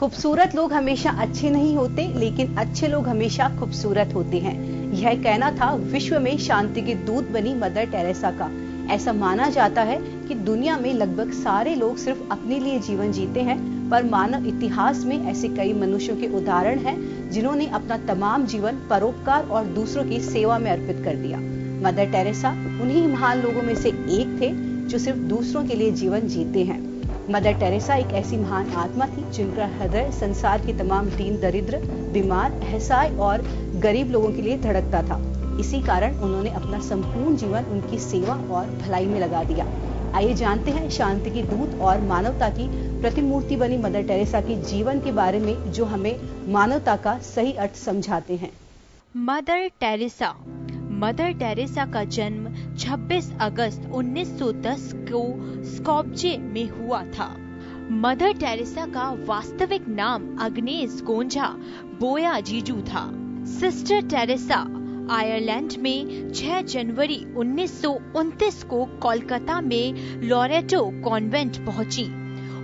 खूबसूरत लोग हमेशा अच्छे नहीं होते, लेकिन अच्छे लोग हमेशा खूबसूरत होते हैं। यह कहना था विश्व में शांति के दूत बनी मदर टेरेसा का। ऐसा माना जाता है कि दुनिया में लगभग सारे लोग सिर्फ अपने लिए जीवन जीते हैं, पर मानव इतिहास में ऐसे कई मनुष्यों के उदाहरण हैं जिन्होंने अपना तमाम जीवन परोपकार और दूसरों की सेवा में अर्पित कर दिया। मदर टेरेसा उन्हीं महान लोगों में से एक थे जो सिर्फ दूसरों के लिए जीवन जीते हैं। मदर टेरेसा एक ऐसी महान आत्मा थी जिनका हृदय संसार के तमाम दीन दरिद्र, बीमार, असहाय और गरीब लोगों के लिए धड़कता था। इसी कारण उन्होंने अपना संपूर्ण जीवन उनकी सेवा और भलाई में लगा दिया। आइए जानते हैं शांति की दूत और मानवता की प्रतिमूर्ति बनी मदर टेरेसा के जीवन के बारे में, जो हमें मानवता का सही अर्थ समझाते हैं। मदर टेरेसा का जन्म 26 अगस्त 1910 को स्कोप्जे में हुआ था। मदर टेरेसा का वास्तविक नाम अग्नेस गोंजा बोया जीजू था। सिस्टर टेरेसा आयरलैंड में 6 जनवरी 1929 को कोलकाता में लोरेटो कॉन्वेंट पहुंची।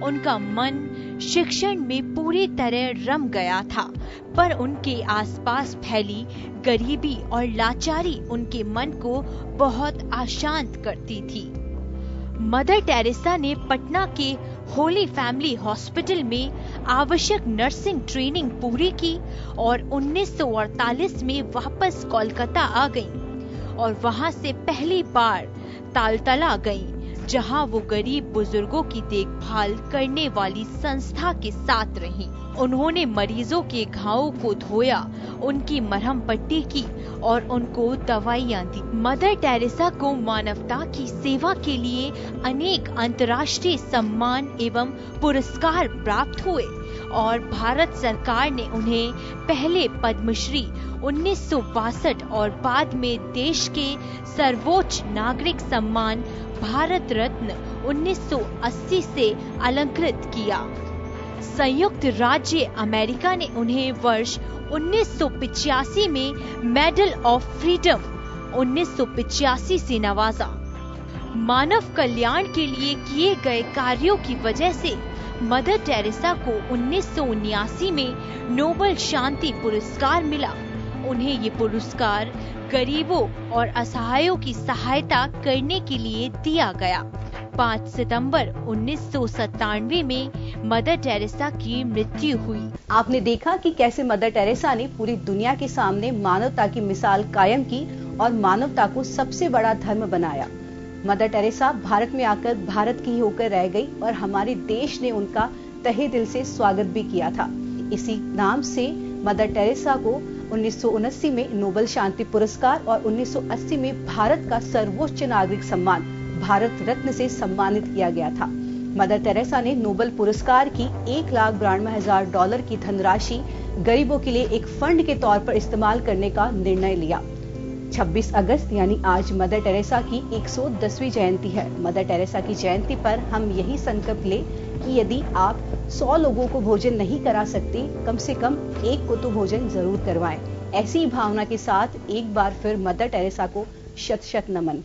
उनका मन शिक्षण में पूरी तरह रम गया था, पर उनके आसपास फैली गरीबी और लाचारी उनके मन को बहुत अशांत करती थी। मदर टेरेसा ने पटना के होली फैमिली हॉस्पिटल में आवश्यक नर्सिंग ट्रेनिंग पूरी की और 1948 में वापस कोलकाता आ गईं और वहां से पहली बार तालतला गईं, जहां वो गरीब बुजुर्गों की देखभाल करने वाली संस्था के साथ रहीं। उन्होंने मरीजों के घावों को धोया, उनकी मरहम पट्टी की और उनको दवाइयां दी। मदर टेरेसा को मानवता की सेवा के लिए अनेक अंतर्राष्ट्रीय सम्मान एवं पुरस्कार प्राप्त हुए और भारत सरकार ने उन्हें पहले पद्मश्री 1962 और बाद में देश के सर्वोच्च नागरिक सम्मान भारत रत्न 1980 से अलंकृत किया। संयुक्त राज्य अमेरिका ने उन्हें वर्ष 1985 में मेडल ऑफ फ्रीडम 1985 से नवाजा। मानव कल्याण के लिए किए गए कार्यों की वजह से मदर टेरेसा को 1979 में नोबेल शांति पुरस्कार मिला। उन्हें ये पुरस्कार गरीबों और असहायों की सहायता करने के लिए दिया गया। 5 सितंबर 1997 में मदर टेरेसा की मृत्यु हुई। आपने देखा कि कैसे मदर टेरेसा ने पूरी दुनिया के सामने मानवता की मिसाल कायम की और मानवता को सबसे बड़ा धर्म बनाया। मदर टेरेसा भारत में आकर भारत की ही होकर रह गई और हमारे देश ने उनका तहे दिल से स्वागत भी किया था। इसी नाम से मदर टेरेसा को 1979 में नोबेल शांति पुरस्कार और 1980 में भारत का सर्वोच्च नागरिक सम्मान भारत रत्न से सम्मानित किया गया था। मदर टेरेसा ने नोबेल पुरस्कार की $1,92,000 की धनराशि गरीबों के लिए एक फंड के तौर पर इस्तेमाल करने का निर्णय लिया। 26 अगस्त यानी आज मदर टेरेसा की 110वीं जयंती है। मदर टेरेसा की जयंती पर हम यही संकल्प लें कि यदि आप 100 लोगों को भोजन नहीं करा सकते, कम से कम एक को तो भोजन जरूर करवाएं। ऐसी भावना के साथ एक बार फिर मदर टेरेसा को शत शत नमन।